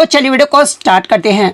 तो चलिए वीडियो को स्टार्ट करते हैं।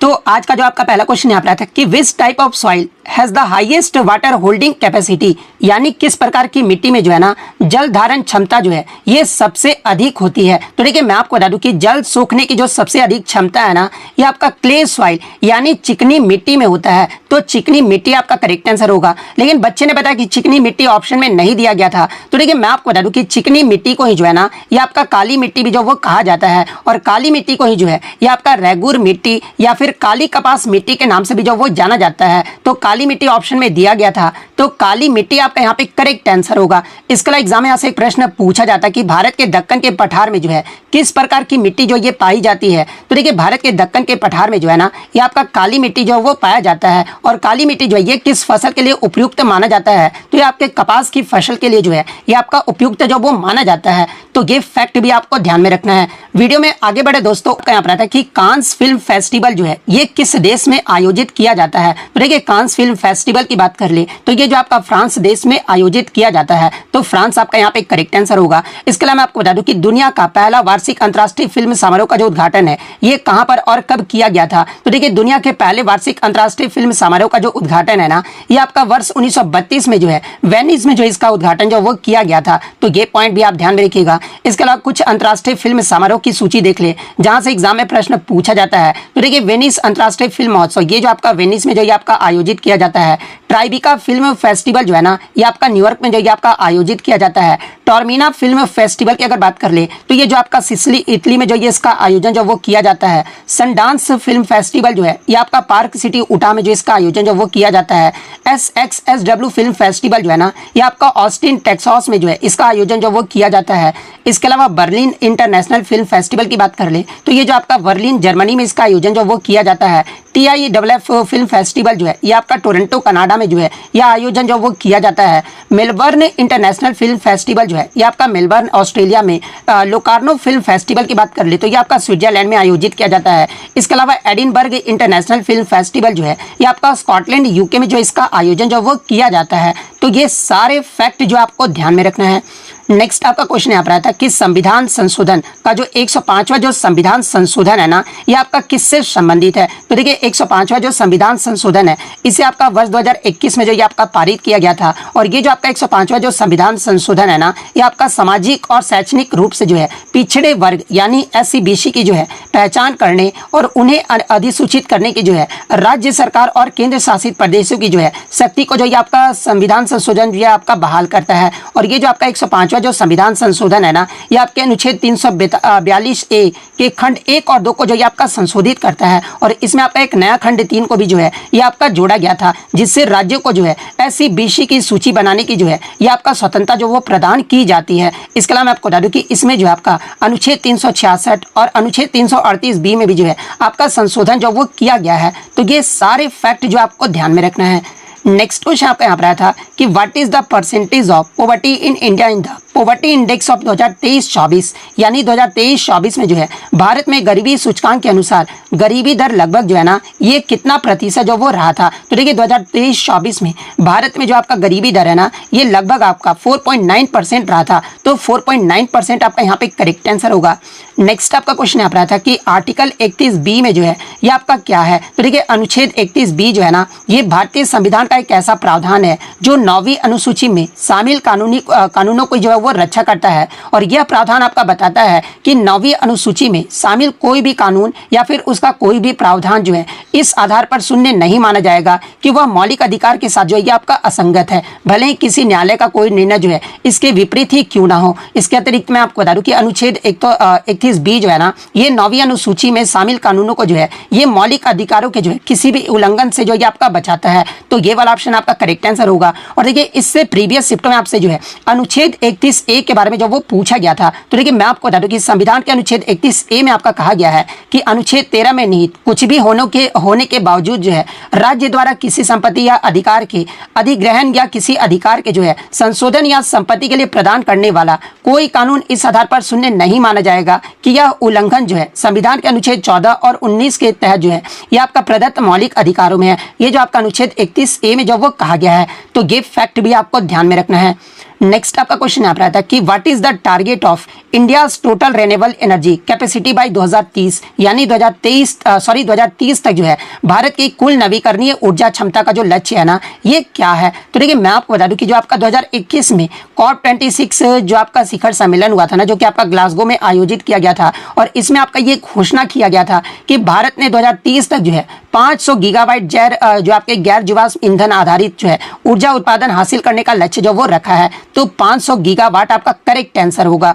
तो आज का जो आपका पहला क्वेश्चन यहाँ पर आया था कि which type of soil has the highest water holding capacity, यानी किस प्रकार की मिट्टी में जो है ना जल धारण क्षमता जो है ये सबसे अधिक होती है। तो देखिए मैं आपको बता दूं कि जल सोखने की जो सबसे अधिक क्षमता है ना ये आपका क्ले सॉइल यानी चिकनी मिट्टी में होता है। तो चिकनी मिट्टी आपका करेक्ट आंसर होगा, लेकिन बच्चे ने बताया कि चिकनी मिट्टी ऑप्शन में नहीं दिया गया था। तो देखिए मैं आपको बता दूं कि चिकनी मिट्टी को ही जो है ना ये आपका काली मिट्टी भी जो वो कहा जाता है, और काली मिट्टी को ही जो है ये आपका रेगुर मिट्टी या फिर काली कपास मिट्टी के नाम से भी जो वो जाना जाता है। तो काली मिट्टी ऑप्शन में दिया गया था, तो काली मिट्टी आपका यहाँ पे करेक्ट आंसर होगा। इसके अलावा एग्जाम में यहाँ से एक प्रश्न पूछा जाता है कि भारत के दक्कन के पठार में जो है किस प्रकार की मिट्टी जो ये पाई जाती है। तो देखिए भारत के दक्कन के पठार में जो है ना ये आपका काली मिट्टी जो वो पाया जाता है, और काली मिट्टी जो है ये किस फसल के लिए उपयुक्त माना जाता है। तो ये आपके कपास की फसल के लिए जो है ये आपका उपयुक्त जो वो माना जाता है। तो ये फैक्ट भी आपको ध्यान में रखना है। वीडियो में आगे बढ़े दोस्तों, यहाँ पर आता है कि कांस फिल्म फेस्टिवल जो है ये किस देश में आयोजित किया जाता है। तो देखिए कांस फिल्म फेस्टिवल की बात कर ले तो ये जो आपका फ्रांस देश में आयोजित किया जाता है। तो फ्रांस आपका यहाँ पे करेक्ट आंसर होगा। इसके अलावा मैं आपको बता दूं कि दुनिया का पहला वार्षिक अंतर्राष्ट्रीय फिल्म समारोह का जो उद्घाटन है ये कहां पर और कब किया गया था। तो देखिए दुनिया के पहले वार्षिक अंतर्राष्ट्रीय फिल्म समारोह का जो उद्घाटन है ना ये आपका वर्ष 1932 में जो है वेनिस में जो इसका उद्घाटन जो वो किया गया था। तो ये पॉइंट भी आप ध्यान में रखिएगा। इसके अलावा कुछ अंतर्राष्ट्रीय फिल्म समारोह की सूची देख ले जहां से एग्जाम में प्रश्न पूछा जाता है। तो देखिए वेनिस अंतर्राष्ट्रीय फिल्म महोत्सव ये जो आपका वेनिस में जो ये आपका आयोजित किया जाता है। ट्राइबिका फिल्म फेस्टिवल जो है ना ये आपका न्यूयॉर्क में जो ये आपका आयोजित किया जाता है। टॉर्मिना फिल्म फेस्टिवल की अगर बात कर ले तो ये जो आपका सिसिली इटली में जो ये इसका आयोजन जो वो किया जाता है। सनडांस फिल्म फेस्टिवल जो है ये आपका पार्क सिटी उटा में जो इसका आयोजन जो वो किया जाता है। SXSW फिल्म फेस्टिवल जो है ना ये आपका ऑस्टिन टेक्सास में जो है इसका आयोजन जो वो किया जाता है। इसके अलावा बर्लिन इंटरनेशनल फिल्म फेस्टिवल की बात कर ले तो ये जो आपका बर्लिन जर्मनी में इसका आयोजन जो वो किया जाता है। TIFF फिल्म फेस्टिवल जो है ये आपका टोरंटो कनाडा में जो है यह आयोजन जो वो किया जाता है। मेलबर्न इंटरनेशनल फिल्म फेस्टिवल जो है ये आपका मेलबर्न ऑस्ट्रेलिया में। लोकार्नो फिल्म फेस्टिवल की बात कर ले तो ये आपका स्विट्जरलैंड में आयोजित किया जाता है। इसके अलावा एडिनबर्ग इंटरनेशनल फिल्म फेस्टिवल जो है ये आपका स्कॉटलैंड UK में जो इसका आयोजन जो वो किया जाता है। तो ये सारे फैक्ट जो आपको ध्यान में रखना है। नेक्स्ट आपका क्वेश्चन यहाँ पर आता है कि संविधान संशोधन का जो 105वां जो संविधान संशोधन है ना ये आपका किससे संबंधित है। तो देखिए 105वां जो संविधान संशोधन है इसे आपका वर्ष 2021 में जो ये आपका पारित किया गया था, और ये जो आपका 105वां जो संविधान संशोधन है ना ये आपका सामाजिक और शैक्षणिक रूप से जो है पिछड़े वर्ग यानी SC BC की जो है पहचान करने और उन्हें अधिसूचित करने की जो है राज्य सरकार और केंद्र शासित प्रदेशों की जो है शक्ति को जो ये आपका संविधान संशोधन जो है आपका बहाल करता है। और ये जो आपका 105वां जो संविधान संशोधन है ना ये आपके अनुच्छेद 342A के खंड 1 और 2 को जो ये आपका संशोधित करता है, और इसमें आपका एक नया खंड 3 को भी जो है ये आपका जोड़ा गया था, जिससे राज्यों को जो है SC BC की सूची बनाने की जो है ये आपका स्वतंत्रता जो वो प्रदान की जाती है। इसके अलावा मैं आपको बता दूं कि इसमें जो है आपका अनुच्छेद 366 और अनुच्छेद 338B में भी जो है आपका संशोधन जो वो किया गया है। तो ये सारे फैक्ट जो आपको ध्यान में रखना है। नेक्स्ट क्वेश्चन आपका यहाँ पर आया था कि what is the percentage of poverty in India in the poverty index of 2023-24, यानी 2023-24 में जो है भारत में गरीबी सूचकांक के अनुसार गरीबी दर लगभग जो है ना ये कितना प्रतिशत जो वो रहा था। तो देखिए 2023-24 में भारत में जो आपका गरीबी दर है ना ये लगभग आपका 4.9% रहा था। तो 4.9% आपका यहाँ पे करेक्ट आंसर होगा। नेक्स्ट आपका क्वेश्चन यहाँ पर आया था कि आर्टिकल 31B में जो है ये आपका क्या है। तो देखिए अनुच्छेद 31B जो है ना ये भारतीय संविधान का एक ऐसा प्रावधान है जो 9वीं अनुसूची में शामिल कानूनों को जो है वो रक्षा करता है। और यह प्रावधान आपका बताता है कि 9वीं अनुसूची में शामिल कोई भी कानून या फिर उसका कोई भी प्रावधान जो है इस आधार पर शून्य नहीं माना जाएगा कि वह मौलिक अधिकार के साथ जो है आपका असंगत है, भले ही किसी न्यायालय का कोई निर्णय जो है इसके विपरीत ही क्यों ना हो। इसके अतिरिक्त मैं आपको बता दूं कि अनुच्छेद 31B जो है ना ये 9वीं अनुसूची में शामिल कानूनों को जो है ये मौलिक अधिकारों के जो है किसी भी उल्लंघन से जो है आपका बचाता है। तो ये वाला ऑप्शन आपका करेक्ट आंसर होगा। और देखिए इससे प्रीवियस शिफ्ट में आपसे जो है अनुच्छेद 31A के बारे में जो वो पूछा गया था। तो देखिए मैं आपको बता दूं कि संविधान के अनुच्छेद 31A में आपका कहा गया है कि अनुच्छेद 13 में निहित कुछ भी होने के बावजूद जो है राज्य द्वारा किसी संपत्ति या अधिकार के अधिग्रहण या किसी अधिकार के जो है संशोधन या संपत्ति के लिए प्रदान करने वाला कोई कानून इस आधार पर शून्य नहीं माना जाएगा कि यह उल्लंघन जो है संविधान के अनुच्छेद 14 और 19 के तहत जो है यह आपका प्रदत्त मौलिक अधिकारों में है। ये जो आपका अनुच्छेद 31A में जो वो कहा गया है। तो ये फैक्ट भी आपको ध्यान में रखना है। नेक्स्ट आपका क्वेश्चन यहाँ पर आता है कि what is the target of India's total renewable energy capacity by 2030, यानी 2030 तक जो है भारत की कुल नवीकरणीय ऊर्जा क्षमता का जो लक्ष्य है ना, ये क्या है। तो देखिए मैं आपको बता दूं कि जो आपका 2021 में COP26 जो आपका शिखर सम्मेलन हुआ था ना, जो कि आपका ग्लासगो में आयोजित किया गया था, और इसमें आपका ये घोषणा किया गया था कि भारत ने 2030 तक जो है 500 गीगावाट जो आपके गैर जीवाश्म ईंधन आधारित जो है ऊर्जा उत्पादन हासिल करने का लक्ष्य जो वो रखा है। तो 500 गीगावाट आपका करेक्ट आंसर होगा।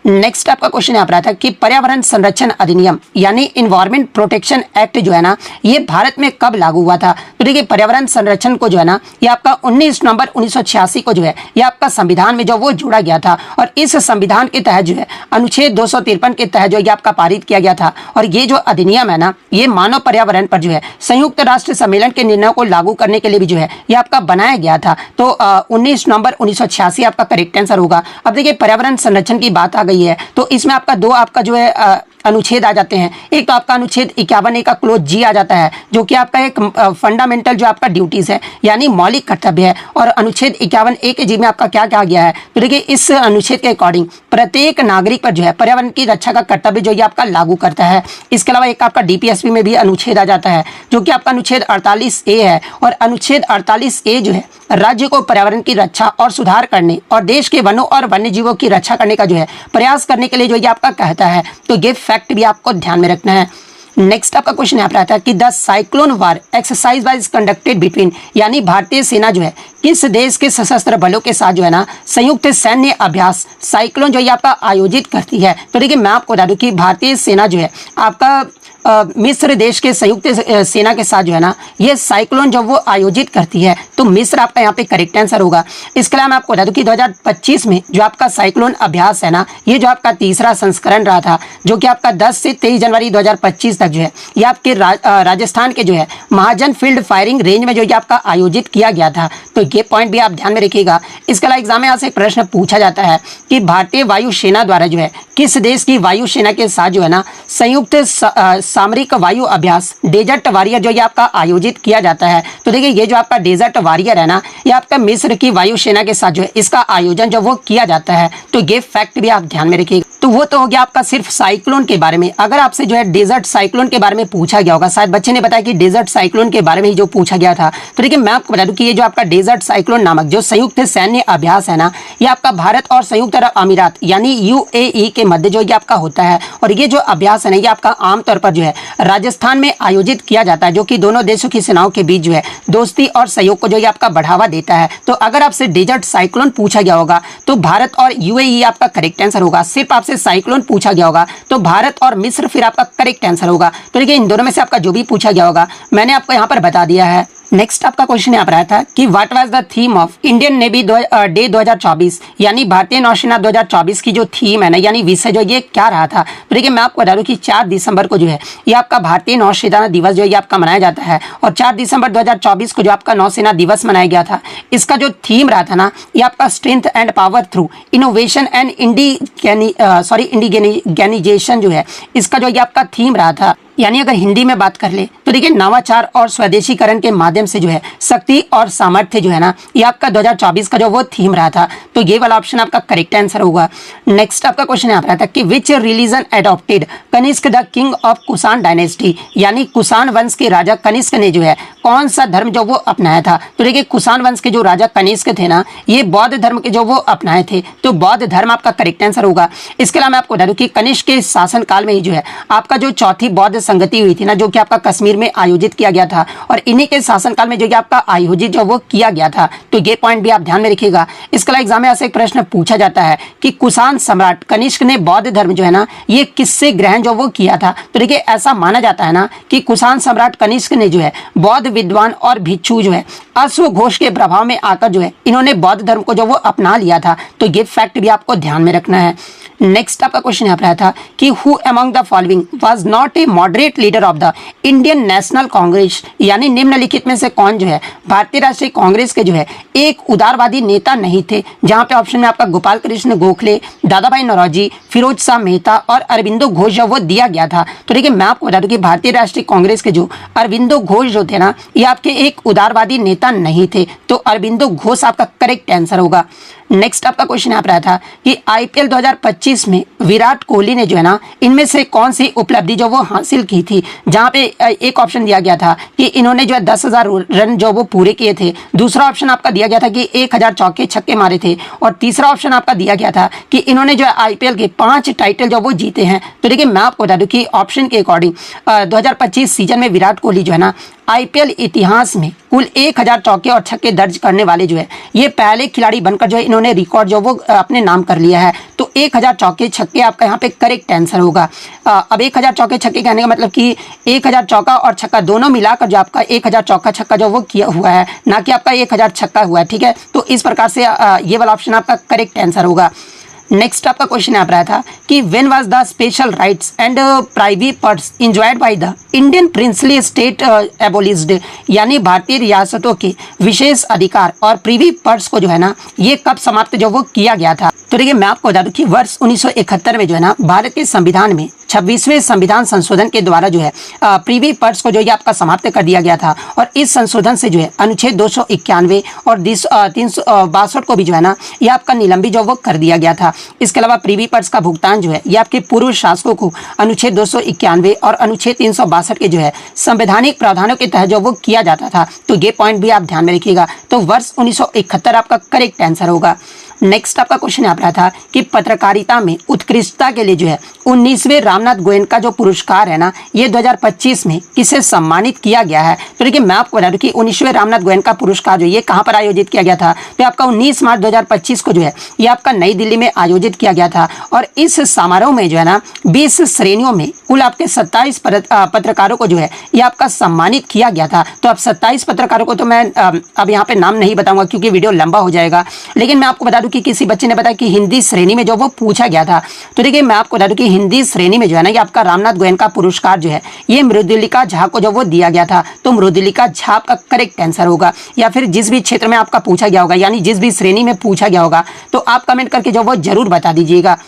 नेक्स्ट आपका क्वेश्चन यहाँ पर आता है कि पर्यावरण संरक्षण अधिनियम यानी इन्वायरमेंट प्रोटेक्शन एक्ट जो है ना, ये भारत में कब लागू हुआ था। तो देखिए पर्यावरण संरक्षण को जो है ना, ये आपका 19 नवंबर 1986 को जो है ये आपका संविधान में जो वो जोड़ा गया था, और इस संविधान के तहत जो है अनुच्छेद 253 के तहत जो ये आपका पारित किया गया था। और ये जो अधिनियम है ना, ये मानव पर्यावरण पर जो है संयुक्त राष्ट्र सम्मेलन के निर्णयों को लागू करने के लिए भी जो है ये आपका बनाया गया था। तो 19 नवंबर 1986 आपका करेक्ट आंसर होगा। अब देखिए पर्यावरण संरक्षण की बात आ गई है, तो इसमें आपका दो आपका जो है अनुच्छेद आ जाते हैं। एक तो आपका अनुच्छेद 51 का क्लोज जी आ जाता है, जो कि आपका एक फंडामेंटल जो आपका ड्यूटीज है यानी मौलिक कर्तव्य है। और अनुच्छेद 51 के जी में आपका क्या कहा गया है, तो देखिए इस अनुच्छेद के अकॉर्डिंग प्रत्येक नागरिक पर जो है पर्यावरण की रक्षा का कर्तव्य जो ये आपका लागू करता है। इसके अलावा एक आपका DPSP में भी अनुच्छेद आ जाता है, जो कि आपका अनुच्छेद 48A है। और अनुच्छेद 48A जो है राज्य को पर्यावरण की रक्षा और सुधार करने और देश के वनों और वन्य जीवों की रक्षा करने का जो है प्रयास करने के लिए जो ये आपका कहता है। तो ये फैक्ट भी आपको ध्यान में रखना है। नेक्स्ट आपका क्वेश्चन यहाँ पर आता है कि the cyclone war exercise was conducted between, यानी भारतीय सेना जो है किस देश के सशस्त्र बलों के साथ जो है ना संयुक्त सैन्य अभ्यास साइक्लोन जो ये आपका आयोजित करती है। तो देखिए मैं आपको बता दूं कि भारतीय सेना जो है आपका मिस्र देश के संयुक्त सेना के साथ जो है ना ये साइक्लोन जब वो आयोजित करती है, तो मिस्र आपका यहाँ पे करेक्ट आंसर होगा। इसके अलावा मैं आपको बता दूं कि 2025 में जो आपका साइक्लोन अभ्यास है ना, ये जो आपका तीसरा संस्करण रहा था, जो कि आपका 10 से 23 जनवरी 2025 तक जो है ये आपके राजस्थान के जो है महाजन फील्ड फायरिंग रेंज में जो ये आपका आयोजित किया गया था। तो ये पॉइंट भी आप ध्यान में रखिएगा। इसके अलावा एग्जाम में यहाँ से एक प्रश्न पूछा जाता है कि भारतीय वायुसेना द्वारा जो है किस देश की वायुसेना के साथ जो है ना संयुक्त सामरिक वायु अभ्यास डेजर्ट वॉरियर जो ये आपका आयोजित किया जाता है। तो देखिए ये जो आपका डेजर्ट वॉरियर है ना, ये आपका मिस्र की वायुसेना के साथ जो है इसका आयोजन जो वो किया जाता है। तो ये फैक्ट भी आप ध्यान में रखिएगा। तो वो तो हो गया आपका सिर्फ साइक्लोन के बारे में। अगर आपसे जो है डेजर्ट साइक्लोन के बारे में पूछा गया होगा, शायद बच्चे ने बताया कि डेजर्ट साइक्लोन के बारे में ही जो पूछा गया था, तो देखिए मैं आपको बता दूं कि ये जो आपका डेजर्ट साइक्लोन नामक जो संयुक्त सैन्य अभ्यास है ना, ये आपका भारत और संयुक्त अरब अमीरात यानी UAE के मध्य जो ये आपका होता है। और ये जो अभ्यास है ना, ये आपका आमतौर पर जो है राजस्थान में आयोजित किया जाता है, जो कि दोनों देशों की सेनाओं के बीच जो है दोस्ती और सहयोग को जो ये आपका बढ़ावा देता है। तो अगर आपसे डेजर्ट साइक्लोन पूछा गया होगा तो भारत और UAE आपका करेक्ट आंसर होगा। सिर्फ आपसे साइक्लोन पूछा गया होगा तो भारत और मिस्र फिर आपका करेक्ट आंसर होगा। तो देखिए इन दोनों में से आपका जो भी पूछा गया होगा मैंने आपको यहाँ पर बता दिया है। नेक्स्ट आपका क्वेश्चन यहाँ पर आया था कि what was the theme of Indian navy day 2024, यानी भारतीय नौसेना 2024 की जो थीम है ना, यानी विषय जो ये क्या रहा था। तो देखिए मैं आपको बता दूं कि 4 दिसंबर को जो है ये आपका भारतीय नौसेना दिवस जो है ये आपका मनाया जाता है। और 4 दिसंबर 2024 को जो आपका नौसेना दिवस मनाया गया था, इसका जो थीम रहा था ना, ये आपका strength and power through innovation and indigenization जो है इसका जो ये आपका थीम रहा था। यानी अगर हिंदी में बात कर ले तो देखिए नवाचार और स्वदेशीकरण के माध्यम से जो है शक्ति और सामर्थ्य जो है ना, ये आपका 2024 का जो वो थीम रहा था। तो ये वाला ऑप्शन आपका करेक्ट आंसर होगा। नेक्स्ट आपका क्वेश्चन यहाँ पर आता है कि which religion adopted Kanishka the king of Kushan dynasty, यानी कुषाण वंश के राजा कनिष्क ने जो है कौन सा धर्म जो वो अपनाया था। तो देखिए कुषाण वंश के जो राजा कनिष्क थे ना, ये बौद्ध धर्म के जो वो अपनाए थे। तो बौद्ध धर्म आपका करेक्ट आंसर होगा। इसके अलावा मैं आपको बता दूं कि कनिष्क के शासन काल में ही जो है आपका जो चौथी बौद्ध संगति हुई थी ना, जो कि आपका कश्मीर में आयोजित किया गया था, और इन्हीं के शासनकाल में जो कि आपका आयोजित जो वो किया गया था। तो ये पॉइंट भी आप ध्यान में रखिएगा। इसके अलावा एग्जाम में ऐसे एक प्रश्न पूछा जाता है कि कुषाण सम्राट कनिष्क ने बौद्ध धर्म जो है ना ये किससे ग्रहण जो वो किया था। तो देखिए ऐसा माना जाता है ना कि कुषाण सम्राट कनिष्क ने जो है बौद्ध विद्वान और भिक्षु जो है अश्व घोष के प्रभाव में आकर जो है इन्होंने बौद्ध धर्म को जो वो अपना लिया था। तो ये फैक्ट भी आपको ध्यान में रखना है। नेक्स्ट आपका क्वेश्चन यहाँ पर आया था कि who among the following was not a moderate leader of the Indian national Congress, यानी निम्नलिखित में से कौन जो है भारतीय राष्ट्रीय कांग्रेस के जो है एक उदारवादी नेता नहीं थे। जहां पे ऑप्शन में आपका गोपाल कृष्ण गोखले, दादा भाई नौरोजी, फिरोज शाह मेहता और अरविंदो घोष जो वो दिया गया था। तो देखिए मैं आपको बता दूं कि भारतीय राष्ट्रीय कांग्रेस के जो अरविंदो घोष जो थे ना, ये आपके एक उदारवादी नेता नहीं थे। तो अरविंदो घोष आपका करेक्ट आंसर होगा। नेक्स्ट आपका क्वेश्चन यहाँ पर आया था कि आईपीएल 2025 में विराट कोहली ने जो है ना, इनमें से कौन सी उपलब्धि जो वो हासिल की थी। जहाँ पे एक ऑप्शन दिया गया था कि इन्होंने जो है 10,000 रन जो वो पूरे किए थे। दूसरा ऑप्शन आपका दिया गया था कि 1,000 चौके छक्के मारे थे। और तीसरा ऑप्शन आपका दिया गया था कि इन्होंने जो है आईपीएल के 5 टाइटल जो वो जीते हैं। तो देखिए मैं आपको बता दूं कि ऑप्शन के अकॉर्डिंग 2025 सीजन में विराट कोहली जो है ना, आईपीएल इतिहास में कुल 1,000 चौके और छक्के दर्ज करने वाले जो है ये पहले खिलाड़ी बनकर जो है इन्होंने रिकॉर्ड जो वो अपने नाम कर लिया है। तो 1,000 चौके छक्के आपका यहाँ पे करेक्ट आंसर होगा। अब 1,000 चौके छक्के कहने का मतलब कि 1,000 चौका और छक्का दोनों मिलाकर जो आपका 1,000 चौका छक्का जो वो किया हुआ है, ना कि आपका 1,000 छक्का हुआ है। ठीक है, तो इस प्रकार से ये वाला ऑप्शन आपका करेक्ट आंसर होगा। नेक्स्ट आपका क्वेश्चन यहाँ पर आया था कि when was the special rights and private parts enjoyed by the Indian princely state एबोलिश्ड, यानी भारतीय रियासतों के विशेष अधिकार और प्रिवी पर्ट्स को जो है ना, ये कब समाप्त जो वो किया गया था। तो देखिए मैं आपको बता दूं कि वर्ष 1971 में जो है ना, भारत के संविधान में 26वें संविधान संशोधन के द्वारा जो है प्रिवी पर्ट्स को जो ये आपका समाप्त कर दिया गया था। और इस संशोधन से जो है अनुच्छेद 291 और 362 को भी जो है ना, ये आपका निलंबित जो वो कर दिया गया था। इसके अलावा प्रिवी पर्ट्स का भुगतान जो है ये आपके पूर्व शासकों को अनुच्छेद 291 और अनुच्छेद 362 के जो है संवैधानिक प्रावधानों के तहत जो वो किया जाता था। तो ये पॉइंट भी आप ध्यान में रखिएगा। तो वर्ष 1971 आपका करेक्ट आंसर होगा। नेक्स्ट आपका क्वेश्चन यहाँ पर आया था कि पत्रकारिता में उत्कृष्टता के लिए जो है 19वें रामनाथ गोयनका जो पुरस्कार है ना, ये 2025 में किसे सम्मानित किया गया है। तो देखिए मैं आपको बता दूं कि 19वें रामनाथ गोयनका पुरस्कार जो ये कहाँ पर आयोजित किया गया था। तो आपका 19 मार्च 2025 को जो है ये आपका नई दिल्ली में आयोजित किया गया था। और इस समारोह में जो है ना 20 श्रेणियों में कुल आपके 27 पत्रकारों को जो है ये आपका सम्मानित किया गया था। तो अब 27 पत्रकारों को तो मैं अब यहाँ पे नाम नहीं बताऊंगा क्योंकि वीडियो लंबा हो जाएगा। लेकिन मैं आपको बता दूं कि किसी बच्चे ने बताया कि हिंदी श्रेणी में जो वो पूछा गया था। तो देखिए मैं आपको बता दूं कि हिंदी श्रेणी में जो है ना, ये आपका रामनाथ गोयनका पुरस्कार जो है ये मृदुलिका झा को जो वो दिया गया था। तो मृदुलिका झा आपका करेक्ट आंसर होगा। या फिर जिस भी क्षेत्र में आपका पूछा गया होगा, यानी जिस भी श्रेणी में पूछा गया होगा, तो आप कमेंट करके जो वो जरूर बता दीजिएगा।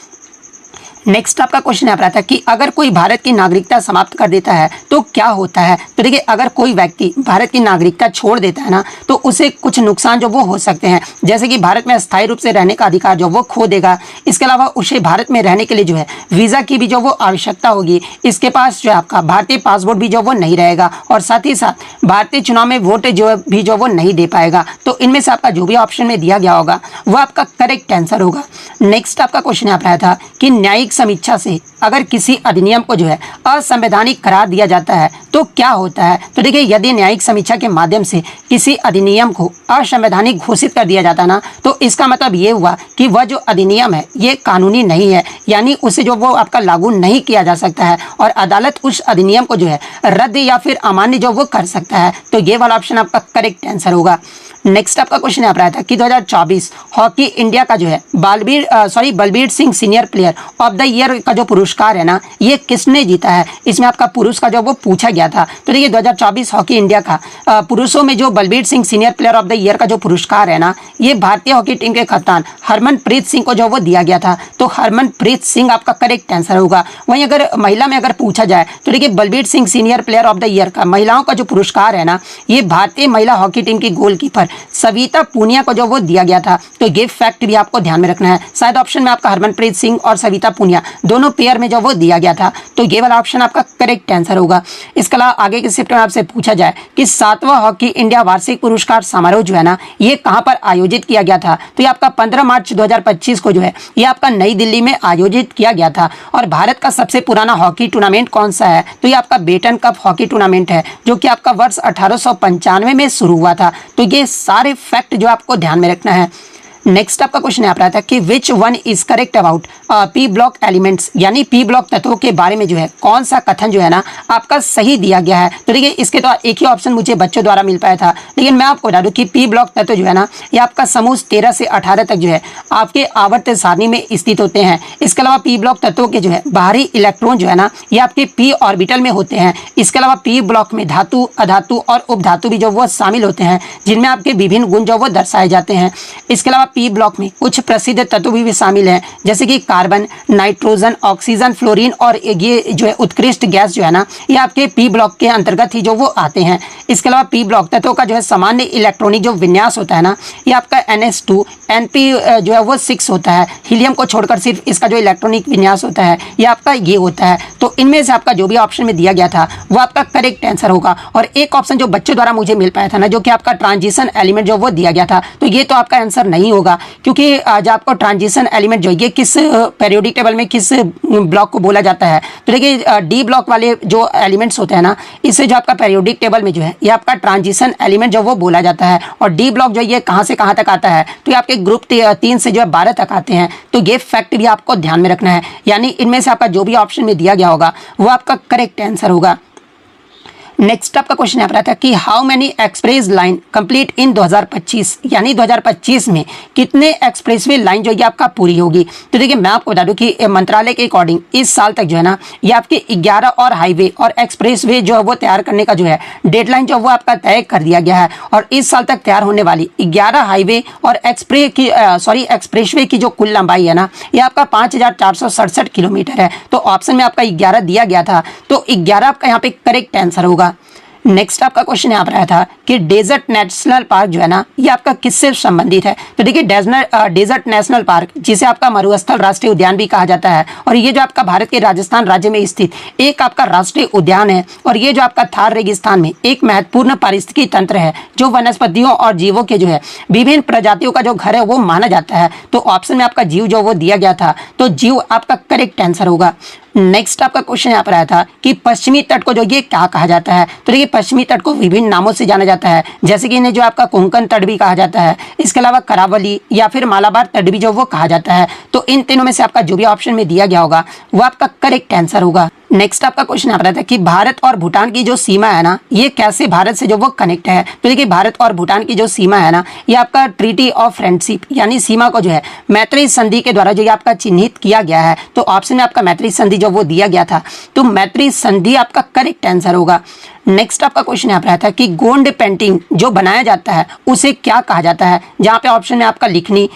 नेक्स्ट आपका क्वेश्चन यहाँ पर आता है कि अगर कोई भारत की नागरिकता समाप्त कर देता है तो क्या होता है। तो देखिए अगर कोई व्यक्ति भारत की नागरिकता छोड़ देता है ना, तो उसे कुछ नुकसान जो वो हो सकते हैं, जैसे कि भारत में अस्थायी रूप से रहने का अधिकार जो वो खो देगा। इसके अलावा उसे भारत में रहने के लिए जो है वीज़ा की भी जो वो आवश्यकता होगी। इसके पास जो है आपका भारतीय पासपोर्ट भी जो वो नहीं रहेगा। और साथ ही साथ भारतीय चुनाव में वोट जो भी जो वो नहीं दे पाएगा। तो इनमें से आपका जो भी ऑप्शन में दिया गया होगा वो आपका करेक्ट आंसर होगा। नेक्स्ट आपका क्वेश्चन यहाँ पर आया था कि न्यायिक समीक्षा से अगर किसी अधिनियम को जो है असंवैधानिक करार दिया जाता है तो क्या होता है। तो देखिए यदि न्यायिक समीक्षा के माध्यम से किसी अधिनियम को असंवैधानिक घोषित कर दिया जाता ना, तो इसका मतलब ये हुआ कि वह जो अधिनियम है ये कानूनी नहीं है, यानी उसे जो वो आपका लागू नहीं किया जा सकता है और अदालत उस अधिनियम को जो है रद्द या फिर अमान्य जो वो कर सकता है। तो ये वाला ऑप्शन आपका करेक्ट आंसर होगा। नेक्स्ट आपका क्वेश्चन यहाँ पर आया था कि 2024 हॉकी इंडिया का जो है Balbir Singh senior player of the year का जो पुरस्कार है ना, ये किसने जीता है। इसमें आपका पुरुष का जो वो पूछा गया था। तो देखिए 2024 हॉकी इंडिया का पुरुषों में जो Balbir Singh senior player of the year का जो पुरस्कार है ना, ये भारतीय हॉकी टीम के कप्तान हरमनप्रीत सिंह को जो वो दिया गया था। तो हरमनप्रीत सिंह आपका करेक्ट आंसर होगा। वहीं अगर महिला में अगर पूछा जाए तो देखिए Balbir Singh senior player of the year का महिलाओं का जो पुरस्कार है ना, ये भारतीय महिला हॉकी टीम की गोलकीपर सविता पूनिया को जो वो दिया गया था। तो ये फैक्ट भी आपको ध्यान में रखना है। शायद ऑप्शन में आपका हरमनप्रीत सिंह और सविता पूनिया दोनों पेयर में जो वो दिया गया था। तो ये वाला ऑप्शन आपका करेक्ट आंसर होगा। इसके अलावा आगे के शिफ्ट में आपसे पूछा जाए कि 7वां हॉकी इंडिया वार्षिक पुरस्कार समारोह जो है ना, ये कहां पर आयोजित किया गया था। तो ये आपका 15 मार्च 2025 को जो है ये आपका नई दिल्ली में आयोजित किया गया था। और भारत का सबसे पुराना हॉकी टूर्नामेंट कौन सा है। तो ये आपका बेटन कप हॉकी टूर्नामेंट है, जो कि आपका वर्ष 1895 में शुरू हुआ था। तो ये सारे फैक्ट जो आपको ध्यान में रखना है। नेक्स्ट आपका क्वेश्चन यहाँ पर आता है कि which one is correct about P block elements, यानी पी ब्लॉक तत्वों के बारे में जो है कौन सा कथन जो है ना आपका सही दिया गया है। तो देखिए इसके तो एक ही ऑप्शन मुझे बच्चों द्वारा मिल पाया था, लेकिन मैं आपको बता दूं कि पी ब्लॉक तत्व जो है ना, ये आपका समूह 13 से 18 तक जो है आपके आवर्त सारणी में स्थित होते हैं। इसके अलावा पी ब्लॉक तत्वों के जो है बाहरी इलेक्ट्रॉन जो है ना, ये आपके पी ऑर्बिटल में होते हैं। इसके अलावा पी ब्लॉक में धातु, अधातु और उपधातु भी जो वो शामिल होते हैं, जिनमें आपके विभिन्न गुण जो वो दर्शाए जाते हैं। इसके अलावा पी ब्लॉक में कुछ प्रसिद्ध तत्व भी शामिल हैं, जैसे कि कार्बन, नाइट्रोजन, ऑक्सीजन, फ्लोरीन, और ये जो है उत्कृष्ट गैस जो है ना, ये आपके पी ब्लॉक के अंतर्गत ही जो वो आते हैं। इसके अलावा पी ब्लॉक तत्वों का जो है सामान्य इलेक्ट्रॉनिक जो विन्यास होता है ना, ये आपका NH2 NP जो है वो 6 होता है। हीलियम को छोड़कर सिर्फ इसका जो इलेक्ट्रॉनिक विन्यास होता है ये आपका ये होता है। तो इनमें से आपका जो भी ऑप्शन में दिया गया था वो आपका करेक्ट आंसर होगा। और एक ऑप्शन जो बच्चों द्वारा मुझे मिल पाया था ना, जो कि आपका ट्रांजिशन एलिमेंट जो वो दिया गया था, तो ये तो आपका आंसर नहीं होगा, क्योंकि आज आपको ट्रांजिशन एलिमेंट जो ये किस पीरियोडिक टेबल में किस ब्लॉक को बोला जाता है। तो देखिए डी ब्लॉक वाले जो एलिमेंट्स होते हैं ना, इससे जो आपका पीरियोडिक टेबल में जो है ये आपका ट्रांजिशन एलिमेंट जो वो बोला जाता है। और डी ब्लॉक जो ये कहाँ से कहाँ तक आता है, तो ये आपके ग्रुप 3 से जो है 12 तक आते हैं। तो ये फैक्ट भी आपको ध्यान में रखना है, यानी इनमें से आपका जो भी ऑप्शन में दिया गया होगा वो आपका करेक्ट आंसर होगा। नेक्स्ट आपका क्वेश्चन यहाँ पर आता है कि how many express line complete in 2025, यानी 2025 में कितने एक्सप्रेसवे लाइन जो ये आपका पूरी होगी। तो देखिए मैं आपको बता दूं कि मंत्रालय के अकॉर्डिंग इस साल तक जो है ना, ये आपके 11 और हाईवे और एक्सप्रेसवे जो है वो तैयार करने का जो है डेडलाइन जो वो आपका तय कर दिया गया है। और इस साल तक तैयार होने वाली 11 हाईवे और एक्सप्रेसवे की जो कुल लंबाई है ना, ये आपका 5467 किलोमीटर है। तो ऑप्शन में आपका 11 दिया गया था, तो 11 आपका यहाँ पे करेक्ट आंसर होगा। नेक्स्ट आपका क्वेश्चन यहाँ पर आया था कि डेजर्ट नेशनल पार्क जो है ना, ये आपका किससे संबंधित है। तो देखिए डेजर्ट नेशनल पार्क, जिसे आपका मरुस्थल राष्ट्रीय उद्यान भी कहा जाता है, और ये जो आपका भारत के राजस्थान राज्य में स्थित एक आपका राष्ट्रीय उद्यान है। और ये जो आपका थार रेगिस्तान में एक महत्वपूर्ण पारिस्थितिकी तंत्र है, जो वनस्पतियों और जीवों के जो है विभिन्न प्रजातियों का जो घर है वो माना जाता है। तो ऑप्शन में आपका जीव जो वो दिया गया था, तो जीव आपका करेक्ट आंसर होगा। नेक्स्ट आपका क्वेश्चन यहाँ पर आया था कि पश्चिमी तट को जो ये क्या कहा जाता है। तो देखिए पश्चिमी तट को विभिन्न नामों से जाना जाता है, जैसे कि इन्हें जो आपका कोंकण तट भी कहा जाता है, इसके अलावा करावली या फिर मालाबार तट भी जो वो कहा जाता है। तो इन तीनों में से आपका जो भी ऑप्शन में दिया गया होगा वो आपका करेक्ट आंसर होगा। नेक्स्ट आपका क्वेश्चन यहाँ पर आता है कि भारत और भूटान की जो सीमा है ना, ये कैसे भारत से जो वो कनेक्ट है। तो देखिए भारत और भूटान की जो सीमा है ना, ये आपका ट्रीटी ऑफ फ्रेंडशिप, यानी सीमा को जो है मैत्री संधि के द्वारा जो ये आपका चिन्हित किया गया है। तो ऑप्शन में आपका मैत्री संधि जो वो दिया गया था, तो मैत्री संधि आपका करेक्ट आंसर होगा। नेक्स्ट आपका क्वेश्चन यहाँ पर आता है कि गोंड पेंटिंग जो बनाया जाता है उसे क्या कहा जाता है, जहाँ पे ऑप्शन में आपका लिखनी,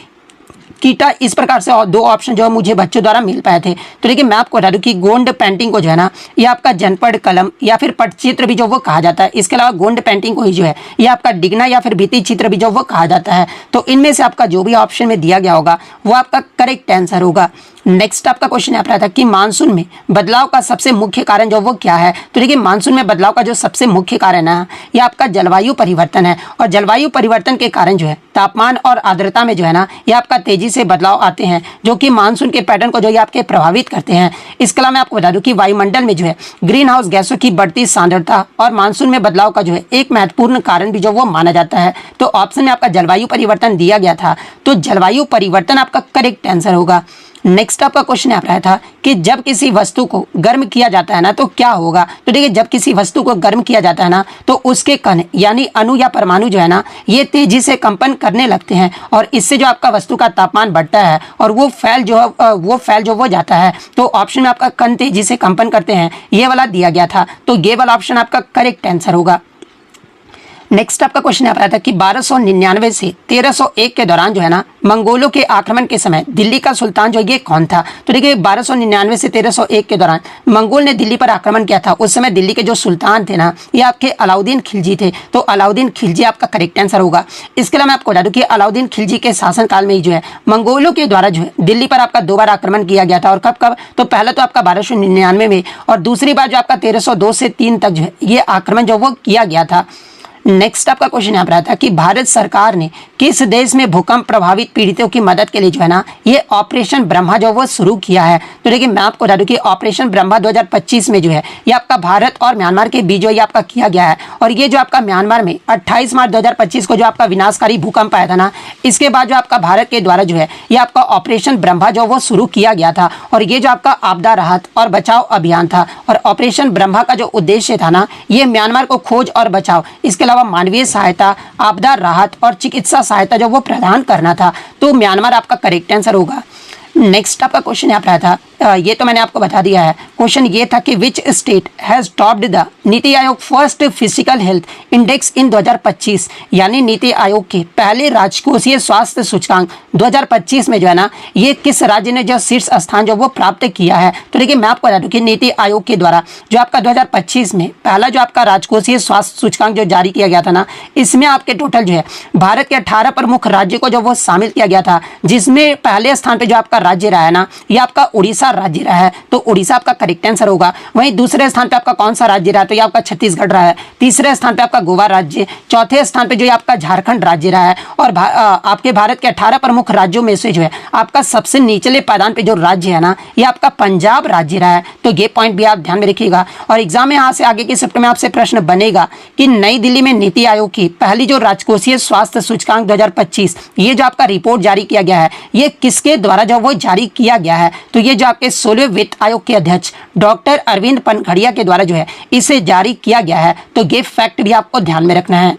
कीटा, इस प्रकार से और 2 ऑप्शन जो मुझे बच्चों द्वारा मिल पाए थे। तो देखिए मैं आपको बता दूं कि गोंड पेंटिंग को जो है ना, ये आपका जनपद कलम या फिर पटचित्र भी जो वो कहा जाता है। इसके अलावा गोंड पेंटिंग को ही जो है ये आपका डिगना या फिर भित्ति चित्र भी जो वो कहा जाता है। तो इनमें से आपका जो भी ऑप्शन में दिया गया होगा वो आपका करेक्ट आंसर होगा। नेक्स्ट आपका क्वेश्चन यहाँ पर आता है कि मानसून में बदलाव का सबसे मुख्य कारण जो वो क्या है। तो देखिए मानसून में बदलाव का जो सबसे मुख्य कारण है ये आपका जलवायु परिवर्तन है। और जलवायु परिवर्तन के कारण जो है तापमान और आर्द्रता में जो है ना, ये आपका तेजी से बदलाव आते हैं, जो कि मानसून के पैटर्न को जो ये आपके प्रभावित करते हैं। इसके अलावा मैं आपको बता दूं कि वायुमंडल में जो है ग्रीन हाउस गैसों की बढ़ती सांद्रता और मानसून में बदलाव का जो है एक महत्वपूर्ण कारण भी जो वो माना जाता है। तो ऑप्शन में आपका जलवायु परिवर्तन दिया गया था, तो जलवायु परिवर्तन आपका करेक्ट आंसर होगा। नेक्स्ट आपका क्वेश्चन यहाँ पर आया था कि जब किसी वस्तु को गर्म किया जाता है ना, तो क्या होगा। तो देखिए जब किसी वस्तु को गर्म किया जाता है ना, तो उसके कण यानी अणु या परमाणु जो है ना, ये तेजी से कंपन करने लगते हैं, और इससे जो आपका वस्तु का तापमान बढ़ता है और वो फैल जो वो जाता है। तो ऑप्शन में आपका कण तेजी से कंपन करते हैं, ये वाला दिया गया था, तो ये वाला ऑप्शन आपका करेक्ट आंसर होगा। नेक्स्ट आपका क्वेश्चन यहाँ पर आता है कि 1299 से 1301 के दौरान जो है ना, मंगोलों के आक्रमण के समय दिल्ली का सुल्तान जो ये कौन था। तो देखिए 1299 से 1301 के दौरान मंगोल ने दिल्ली पर आक्रमण किया था। उस समय दिल्ली के जो सुल्तान थे ना, ये आपके अलाउद्दीन खिलजी थे। तो अलाउद्दीन खिलजी आपका करेक्ट आंसर होगा। इसके अलावा मैं आपको बता दूं कि अलाउद्दीन खिलजी के शासनकाल में ही जो है मंगोलों के द्वारा जो है दिल्ली पर आपका 2 बार आक्रमण किया गया था। और कब, तो पहला तो आपका 1299 में, और दूसरी बार जो आपका 1302 से 3 तक जो है ये आक्रमण जो वो किया गया था। नेक्स्ट आपका क्वेश्चन यहाँ पर आता है कि भारत सरकार ने किस देश में भूकंप प्रभावित पीड़ितों की मदद के लिए जो है ना, ये ऑपरेशन ब्रह्मा जो वो शुरू किया है। तो देखिए मैं आपको बता दूं कि ऑपरेशन ब्रह्मा 2025 में जो है ये आपका भारत और म्यांमार के बीच जो ये आपका किया गया है। और ये जो आपका म्यांमार में 28 मार्च 2025 को जो आपका विनाशकारी भूकंप आया था ना, इसके बाद जो आपका भारत के द्वारा जो है ये आपका ऑपरेशन ब्रह्मा जो वो शुरू किया गया था। और ये जो आपका आपदा राहत और बचाव अभियान था, और ऑपरेशन ब्रह्मा का जो उद्देश्य था ना, ये म्यांमार को खोज और बचाव, इसके मानवीय सहायता, आपदा राहत और चिकित्सा सहायता जो वो प्रदान करना था। तो म्यांमार आपका करेक्ट आंसर होगा। नेक्स्ट आपका क्वेश्चन यहाँ पर आया था, ये तो मैंने आपको बता दिया है। क्वेश्चन ये था कि which state has topped the NITI Aayog first physical health index इन 2025, यानी नीति आयोग के पहले राजकोषीय स्वास्थ्य सूचकांक 2025 में जो है ना, ये किस राज्य ने जो शीर्ष स्थान जो वो प्राप्त किया है। तो देखिए मैं आपको बता दूं कि नीति आयोग के द्वारा जो आपका 2025 में पहला जो आपका राजकोषीय स्वास्थ्य सूचकांक जो जारी किया गया था ना, इसमें आपके टोटल जो है भारत के 18 प्रमुख राज्यों को जो वो शामिल किया गया था, जिसमें पहले स्थान पे जो आपका राज्य रहा है ना, ये आपका उड़ीसा राज्य रहा है। तो उड़ीसा आपका करेक्ट आंसर होगा। वहीं दूसरे स्थान पे आपका कौन सा राज्य रहा है, तो ये आपका छत्तीसगढ़ रहा है। तीसरे स्थान पे आपका गोवा राज्य, चौथे स्थान पे जो ये आपका झारखंड राज्य रहा है। और आपके भारत के 18 प्रमुख राज्यों में से जो है आपका सबसे निचले पायदान पे जो राज्य है ना, ये आपका पंजाब राज्य रहा है। तो ये पॉइंट भी आप ध्यान में रखिएगा। और एग्जाम में यहाँ से आगे की शिफ्ट में आपसे प्रश्न बनेगा कि नई दिल्ली में नीति आयोग की पहली जो राजकोषीय स्वास्थ्य सूचकांक 2025, ये जो आपका रिपोर्ट जारी किया गया है, ये किसके द्वारा जो वो जारी किया गया है। तो ये जो आपके 16वें वित्त आयोग के अध्यक्ष डॉक्टर अरविंद पनघड़िया के द्वारा जो है इसे जारी किया गया है। तो ये फैक्ट भी आपको ध्यान में रखना है।